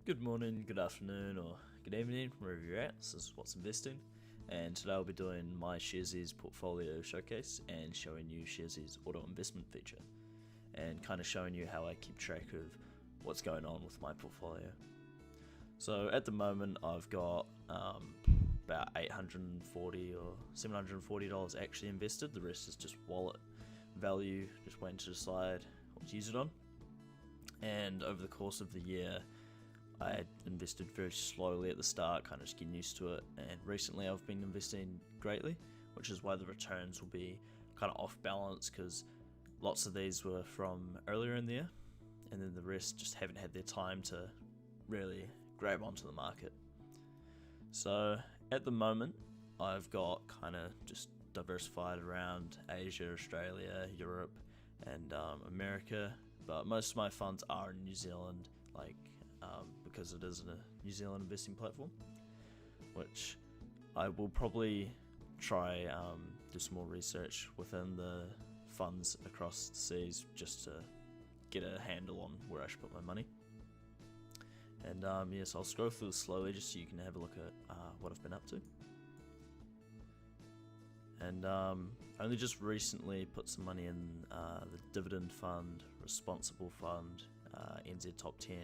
Good morning, good afternoon, or good evening, wherever you're at. This is What's Investing, and today I'll be doing my Sharesies portfolio showcase and showing you Sharesies auto investment feature, and kind of showing you how I keep track of what's going on with my portfolio. So at the moment, I've got about $840 or $740 actually invested. The rest is just wallet value, just waiting to decide what to use it on. And over the course of the year, I invested very slowly at the start, kind of just getting used to it, and recently I've been investing greatly, which is why the returns will be kind of off balance, because lots of these were from earlier in the year, and then the rest just haven't had their time to really grab onto the market. So at the moment, I've got kind of just diversified around Asia, Australia, Europe, and America, but most of my funds are in New Zealand, because it is a New Zealand investing platform, which I will probably try do some more research within the funds across the seas just to get a handle on where I should put my money. And yes, I'll scroll through this slowly just so you can have a look at what I've been up to. And only just recently put some money in the Dividend Fund, Responsible Fund, NZ Top 10,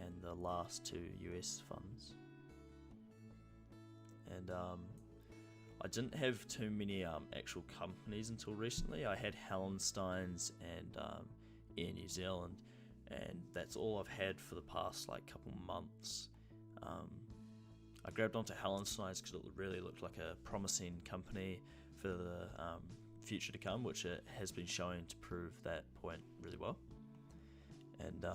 and the last two US funds. And I didn't have too many actual companies until recently. I had Hallensteins and Air New Zealand, and that's all I've had for the past couple months. I grabbed onto Hallensteins because it really looked like a promising company for the future to come, which it has been showing to prove that point really well. And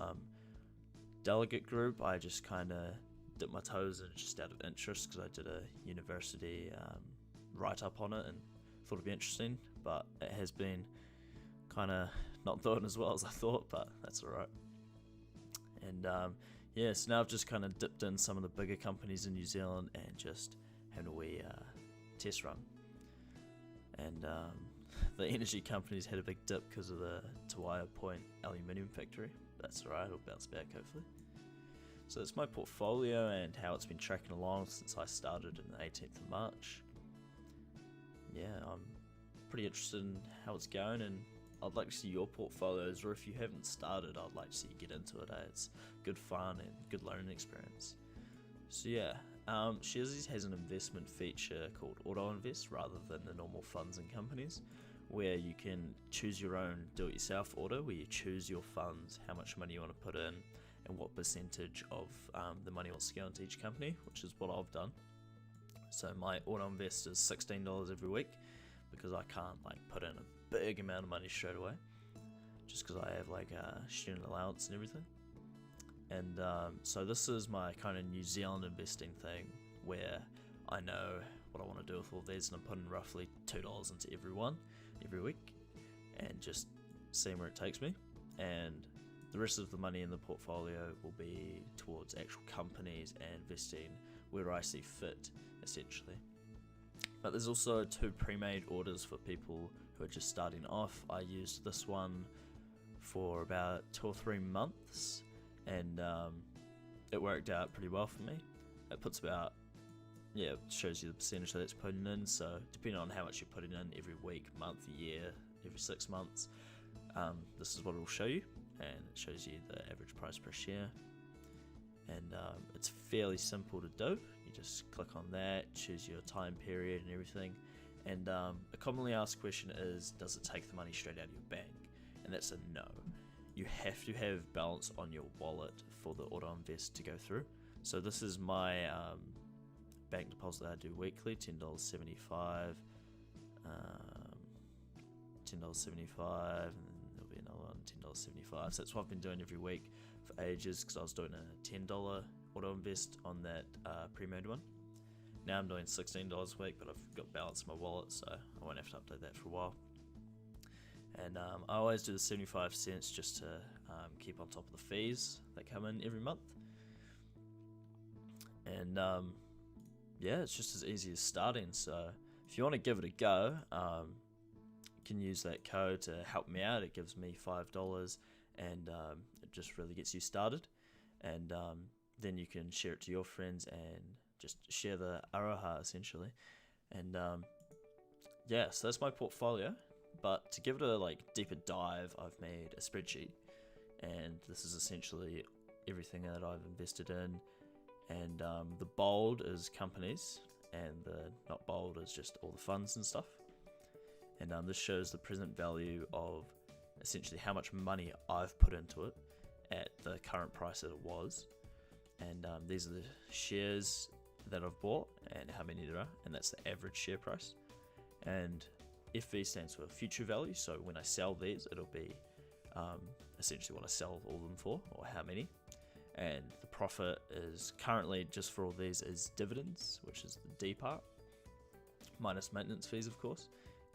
Delegate Group, I just kind of dipped my toes in just out of interest because I did a university write-up on it and thought it'd be interesting, but it has been kind of not doing as well as I thought, but that's alright. And yeah, so now I've just kind of dipped in some of the bigger companies in New Zealand and just had a wee test run. And the energy companies had a big dip because of the Tawaya Point aluminium factory. That's alright, it'll bounce back hopefully. So that's my portfolio and how it's been tracking along since I started on the 18th of March. Yeah, I'm pretty interested in how it's going, and I'd like to see your portfolios, or if you haven't started, I'd like to see you get into it. It's good fun and good learning experience. So yeah, Sharesies has an investment feature called Auto Invest rather than the normal funds and companies, where you can choose your own do-it-yourself order, where you choose your funds, how much money you want to put in, and what percentage of the money wants to go into each company, which is what I've done. So my Auto Invest is $16 every week, because I can't put in a big amount of money straight away, just because I have a student allowance and everything. And so this is my kind of New Zealand investing thing, where I know what I want to do with all these, and I'm putting roughly $2 into every one every week and just seeing where it takes me. And the rest of the money in the portfolio will be towards actual companies and investing where I see fit, essentially. But there's also two pre-made orders for people who are just starting off. I used this one for about 2 or 3 months, and it worked out pretty well for me. It puts about, it shows you the percentage that it's putting in. So depending on how much you're putting in every week, month, year, every 6 months, this is what it will show you, and it shows you the average price per share. And it's fairly simple to do. You just click on that, choose your time period and everything. And a commonly asked question is, does it take the money straight out of your bank? And that's a no. You have to have balance on your wallet for the auto invest to go through. So this is my bank deposit that I do weekly, $10.75, $10.75, and then there'll be another one, $10.75. So that's what I've been doing every week for ages, because I was doing a $10 auto invest on that pre-made one. Now I'm doing $16 a week, but I've got balance in my wallet, so I won't have to update that for a while. And I always do the 75 cents just to keep on top of the fees that come in every month. And yeah, it's just as easy as starting. So if you want to give it a go, you can use that code to help me out. It gives me $5, and it just really gets you started. And then you can share it to your friends and just share the aroha essentially. And yeah, so that's my portfolio. But to give it a deeper dive, I've made a spreadsheet, and this is essentially everything that I've invested in. And the bold is companies, and the not bold is just all the funds and stuff. And this shows the present value of essentially how much money I've put into it at the current price that it was. And these are the shares that I've bought and how many there are, and that's the average share price. And FV stands for future value, so when I sell these, it'll be essentially what I sell all of them for, or how many. And the profit is currently, just for all these, is dividends, which is the D part, minus maintenance fees, of course.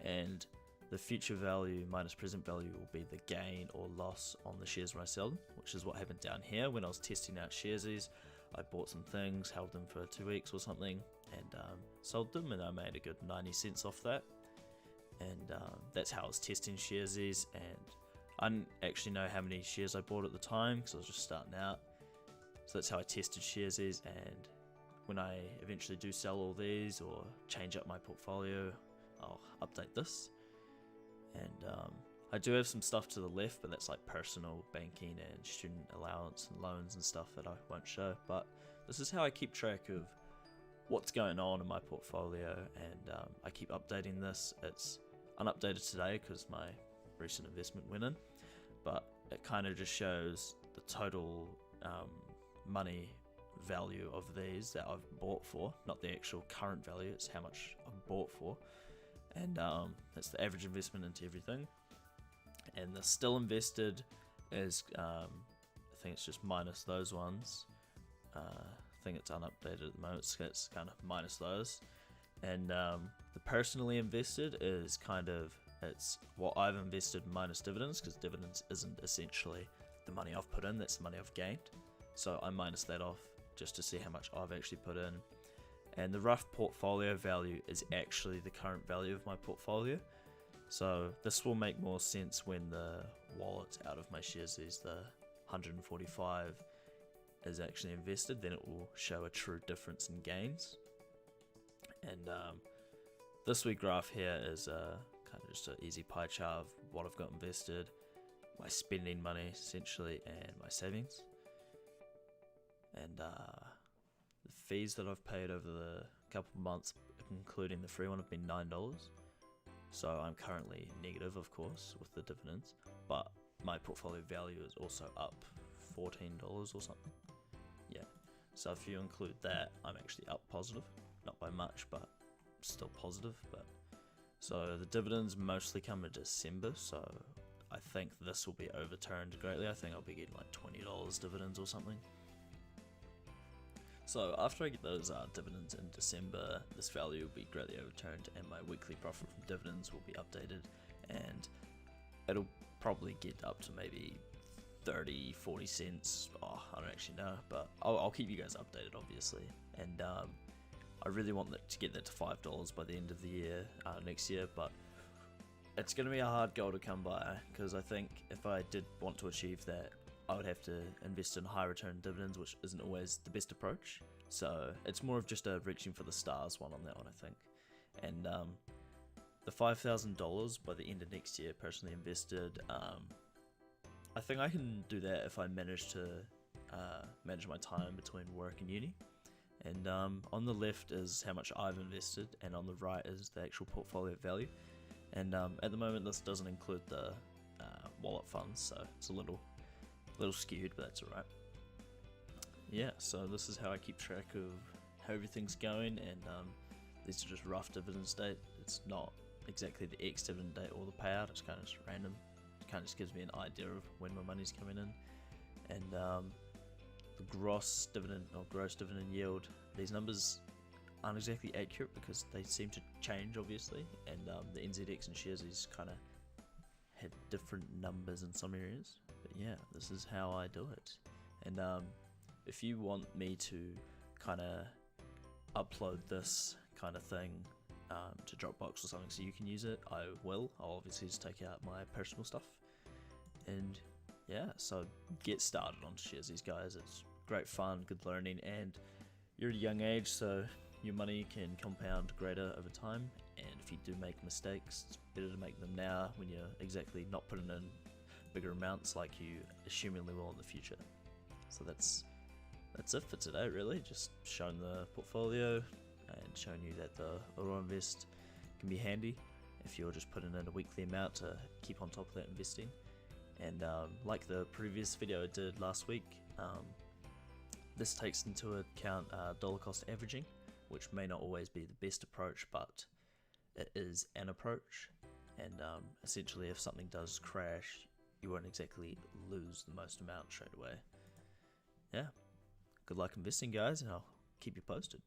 And the future value minus present value will be the gain or loss on the shares when I sell them, which is what happened down here when I was testing out Sharesies. I bought some things, held them for 2 weeks or something, and sold them, and I made a good 90 cents off that. And that's how I was testing Sharesies, and I didn't actually know how many shares I bought at the time because I was just starting out. So that's how I tested Sharesies, and when I eventually do sell all these or change up my portfolio, I'll update this. And I do have some stuff to the left, but that's like personal banking and student allowance and loans and stuff that I won't show. But this is how I keep track of what's going on in my portfolio, and I keep updating this. It's unupdated today because my recent investment went in, but it kind of just shows the total money value of these that I've bought for, not the actual current value, it's how much I've bought for. And that's the average investment into everything. And the still invested is I think it's just minus those ones. I think it's unupdated at the moment, so it's kind of minus those. And the personally invested is it's what I've invested minus dividends, because dividends isn't essentially the money I've put in, that's the money I've gained. So I minus that off just to see how much I've actually put in. And the rough portfolio value is actually the current value of my portfolio. So this will make more sense when the wallet's out of my Sharesies, the 145 is actually invested, then it will show a true difference in gains. And this week graph here is kind of just an easy pie chart of what I've got invested, my spending money essentially, and my savings. And the fees that I've paid over the couple of months, including the free one, have been $9. So I'm currently negative, of course, with the dividends, but my portfolio value is also up $14 or something. Yeah, so if you include that, I'm actually up positive, not by much, but still positive. But so the dividends mostly come in December, so I think this will be overturned greatly. I think I'll be getting like $20 dividends or something. So after I get those dividends in December, this value will be greatly overturned, and my weekly profit from dividends will be updated, and it'll probably get up to maybe 30-40 cents. I don't actually know, but I'll keep you guys updated, obviously. And I really want to get that to $5 by the end of the year, next year, but it's going to be a hard goal to come by, because I think if I did want to achieve that, I would have to invest in high return dividends, which isn't always the best approach. So it's more of just a reaching for the stars one on that one, I think. And the $5,000 by the end of next year, personally invested, I think I can do that if I manage to manage my time between work and uni. And on the left is how much I've invested, and on the right is the actual portfolio value. And at the moment, this doesn't include the wallet funds, so it's a little skewed, but that's alright. Yeah, so this is how I keep track of how everything's going, and these are just rough dividends date. It's not exactly the ex-dividend date or the payout, it's kind of just random. It kind of just gives me an idea of when my money's coming in. And the gross dividend or gross dividend yield, these numbers aren't exactly accurate because they seem to change, obviously, and the NZX and Sharesies kind of had different numbers in some areas. But yeah, this is how I do it. And if you want me to kind of upload this kind of thing to Dropbox or something so you can use it, I will. I'll obviously just take out my personal stuff. And yeah, so get started on Sharesies, guys. It's great fun, good learning, and you're at a young age, so your money can compound greater over time. And if you do make mistakes, it's better to make them now when you're exactly not putting in bigger amounts like you assumingly will in the future. So that's it for today, really. Just showing the portfolio and showing you that the auto invest can be handy if you're just putting in a weekly amount to keep on top of that investing. And like the previous video I did last week, this takes into account dollar cost averaging, which may not always be the best approach, but it is an approach. And essentially, if something does crash, you won't exactly lose the most amount straight away. Yeah, good luck investing, guys, and I'll keep you posted.